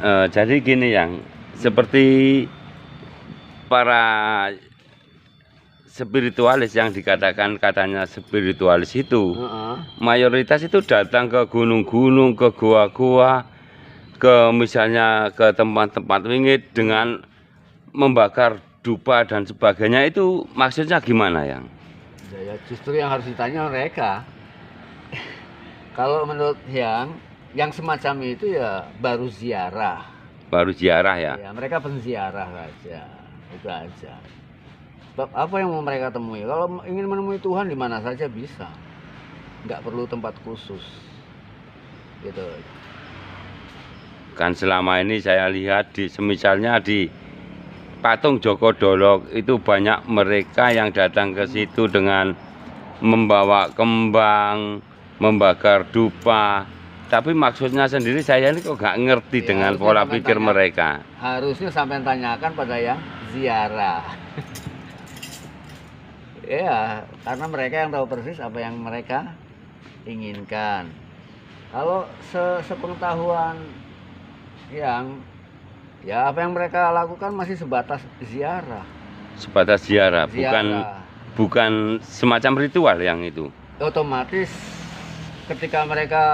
Jadi gini yang seperti para spiritualis yang dikatakan katanya spiritualis itu mayoritas itu datang ke gunung-gunung, ke gua-gua, ke misalnya ke tempat-tempat wingit dengan membakar dupa dan sebagainya. Itu maksudnya gimana yang? Ya, justru yang harus ditanya mereka. Kalau menurut yang semacam itu ya baru ziarah. Baru ziarah ya? Ya, mereka penziarah saja, itu aja. Sebab apa yang mau mereka temui? Kalau ingin menemui Tuhan di mana saja bisa, nggak perlu tempat khusus, gitu. Kan selama ini saya lihat misalnya di patung Joko Dolok itu banyak mereka yang datang ke situ dengan membawa kembang, membakar dupa. Tapi maksudnya sendiri saya ini kok nggak ngerti ya, dengan pola pikir mereka. Harusnya sampai tanyakan pada yang ziarah. Ya, karena mereka yang tahu persis apa yang mereka inginkan. Kalau sepengetahuan yang ya apa yang mereka lakukan masih sebatas ziarah. Sebatas ziarah. Bukan semacam ritual yang itu. Otomatis ketika mereka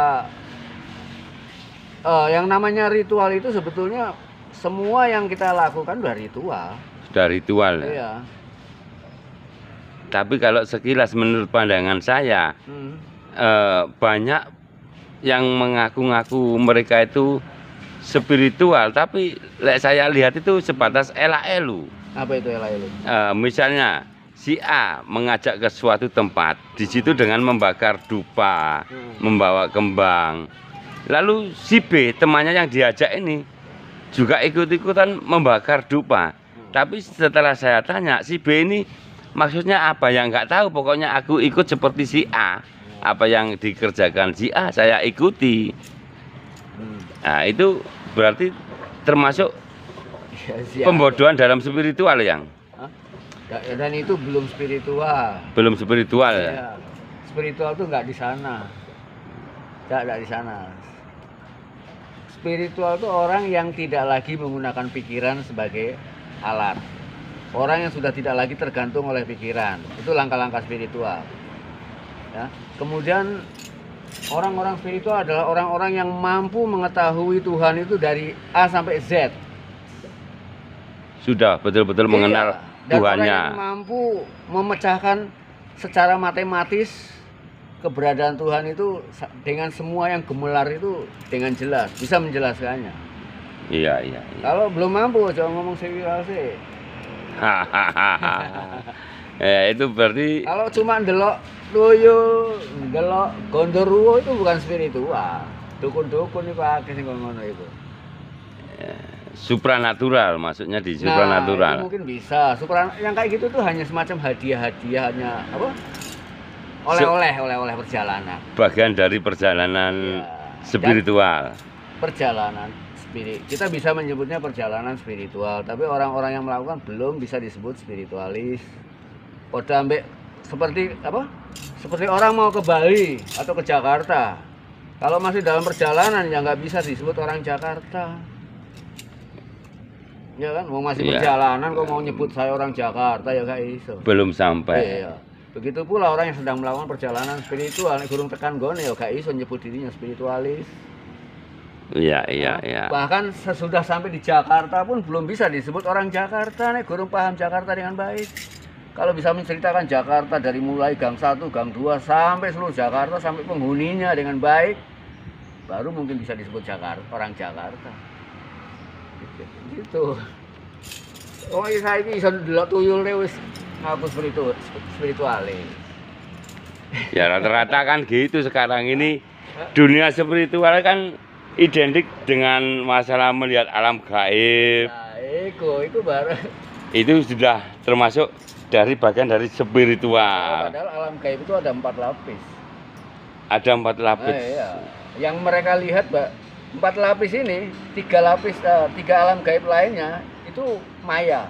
yang namanya ritual itu sebetulnya semua yang kita lakukan sudah ritual. Sudah ritual. Iya. Tapi kalau sekilas menurut pandangan saya banyak yang mengaku-ngaku mereka itu spiritual, tapi saya lihat itu sebatas ela-elu. Apa itu ela-elu? Misalnya si A mengajak ke suatu tempat, di situ dengan membakar dupa, membawa kembang. Lalu si B temannya yang diajak ini juga ikut-ikutan membakar dupa. Tapi setelah saya tanya, si B ini maksudnya apa yang nggak tahu, pokoknya aku ikut seperti si A. Apa yang dikerjakan si A saya ikuti. Nah itu berarti termasuk pembodohan dalam spiritual yang. Dan itu belum spiritual. Belum spiritual ya. Ya. Spiritual tuh nggak di sana. Nggak di sana. Spiritual itu orang yang tidak lagi menggunakan pikiran sebagai alat. Orang yang sudah tidak lagi tergantung oleh pikiran. Itu langkah-langkah spiritual. Ya. Kemudian orang-orang spiritual adalah orang-orang yang mampu mengetahui Tuhan itu dari A sampai Z. Sudah betul-betul mengenal dan Tuhannya. Orang yang mampu memecahkan secara matematis keberadaan Tuhan itu dengan semua yang gemelar itu dengan jelas, bisa menjelaskannya. Iya. Kalau belum mampu, jangan ngomong spiritual sih. Ya, itu berarti kalau cuma delok tuyul, delok gondoruo itu bukan spiritual. Dukun-dukun itu akeh sing ngono itu. Supranatural, maksudnya di supranatural. Itu mungkin bisa. Yang kayak gitu tuh hanya semacam hadiah-hadiah, hanya apa? Oleh-oleh perjalanan. Bagian dari perjalanan spiritual. Perjalanan spirit. Kita bisa menyebutnya perjalanan spiritual, tapi orang-orang yang melakukan belum bisa disebut spiritualis. Udah ambek seperti apa? Seperti orang mau ke Bali atau ke Jakarta. Kalau masih dalam perjalanan ya nggak bisa disebut orang Jakarta. Ya kan, mau masih perjalanan kok mau nyebut saya orang Jakarta ya gak iso. Belum sampai. Iya. Begitu pula orang yang sedang melakukan perjalanan spiritual, gurung tekan gone ya gak iso nyebut dirinya spiritualis. Iya. Bahkan sesudah sampai di Jakarta pun belum bisa disebut orang Jakarta nih, gurung paham Jakarta dengan baik. Kalau bisa menceritakan Jakarta dari mulai gang 1, gang 2 sampai seluruh Jakarta sampai penghuninya dengan baik, baru mungkin bisa disebut orang Jakarta. Gitu. Oh iya saiki iso ndelok tuyule wis ngaku spiritualis. Ya rata-rata kan gitu sekarang ini. Dunia spiritual kan identik dengan masalah melihat alam gaib. Nah, itu baru. Itu sudah termasuk dari bagian dari spiritual. Padahal alam gaib itu ada 4 lapis. Ada 4 lapis. Iya. Yang mereka lihat, 4 lapis ini, 3 alam gaib lainnya itu maya.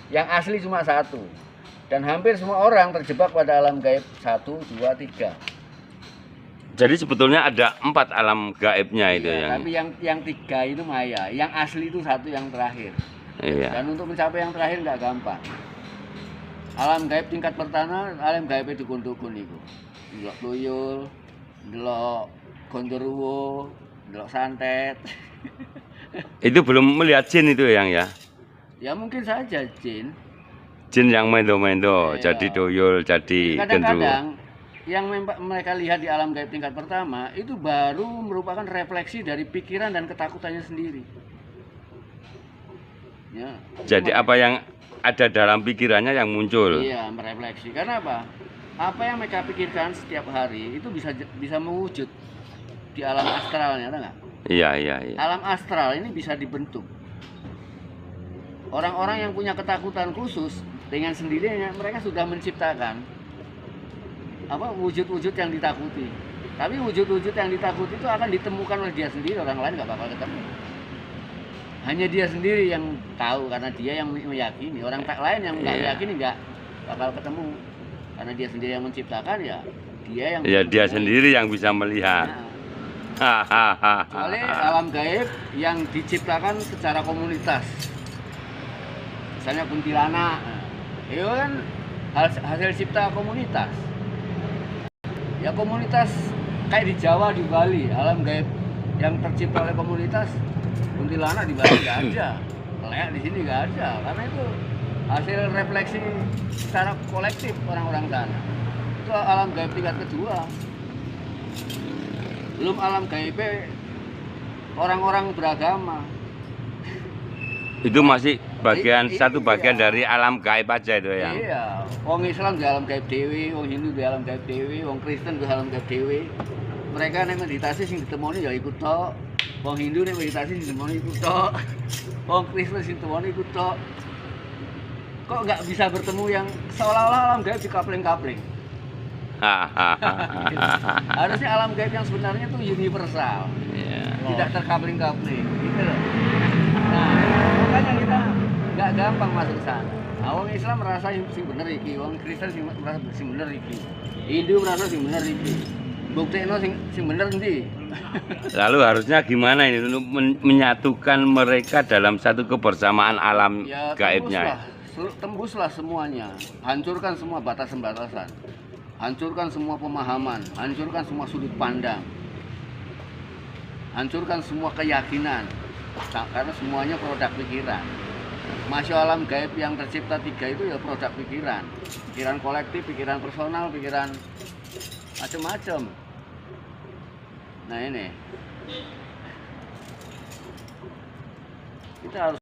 Yang asli cuma 1. Dan hampir semua orang terjebak pada alam gaib 1, 2, 3. Jadi sebetulnya ada 4 alam gaibnya itu Iya, yang. tapi yang 3 itu maya, yang asli itu 1 yang terakhir. Iya. Dan untuk mencapai yang terakhir nggak gampang. Alam gaib tingkat pertama, alam gaib itu dukun itu. Delok tuyul, delok gondoruwo, delok santet. Itu belum melihat jin itu yang ya. Ya mungkin saja jin. Jin yang mendo-mendo, Iya. jadi tuyul, jadi gendruwo. Kadang-kadang yang mereka lihat di alam gaib tingkat pertama itu baru merupakan refleksi dari pikiran dan ketakutannya sendiri. Ya, Jadi apa yang ada dalam pikirannya yang muncul. iya, merefleksi. Karena apa? Apa yang mereka pikirkan setiap hari itu bisa mewujud di alam astralnya, ada nggak? Iya, iya, iya. Alam astral ini bisa dibentuk. Orang-orang yang punya ketakutan khusus dengan sendirinya mereka sudah menciptakan apa wujud-wujud yang ditakuti. Tapi wujud-wujud yang ditakuti itu akan ditemukan oleh dia sendiri, orang lain nggak bakal ketemu. Hanya dia sendiri yang tahu karena dia yang meyakini. Orang tak lain yang nggak yakini nggak bakal ketemu. Karena dia sendiri yang menciptakan, ya dia yang Ya dia sendiri yang bisa melihat. Nah, kecuali alam gaib yang diciptakan secara komunitas. Misalnya kuntilanak. Itu kan hasil cipta komunitas. Ya komunitas kayak di Jawa, di Bali, alam gaib yang tercipta oleh komunitas. Kuntilanak di Bali nggak ada, leak di sini nggak ada, karena itu hasil refleksi secara kolektif orang-orang sana. Itu alam gaib tingkat kedua. Belum alam gaib orang-orang beragama. Itu masih bagian Iya. satu bagian dari alam gaib aja itu yang. Iya, wong Islam di alam gaib dewi, wong Hindu di alam gaib dewi, wong Kristen di alam gaib dewi. Mereka nek meditasi sing ditemoni ya ikut tok. Wong Hindu nek meditasi sing ditemoni ikut tok. Wong Kristen sing ditemoni ikut tok. Kok nggak bisa bertemu yang seolah-olah alam gaib dikapling-kapling? Harusnya alam gaib yang sebenarnya itu universal, Iya. tidak terkapling-kapling, gitu loh. Nah, makanya kita nggak gampang masuk ke sana. Nah, wong Islam merasa sing bener iki, wong Kristen merasa sing bener iki, Hindu merasa sing bener iki. Buktekno sing bener endi? Lalu harusnya gimana ini untuk menyatukan mereka dalam satu kebersamaan alam Ya gaibnya? tembuslah semuanya, hancurkan semua batasan-batasan, hancurkan semua pemahaman, hancurkan semua sudut pandang, hancurkan semua keyakinan, karena semuanya produk pikiran. Masuk alam gaib yang tercipta 3 itu ya produk pikiran, pikiran kolektif, pikiran personal, pikiran macam-macam. Nah ini kita harus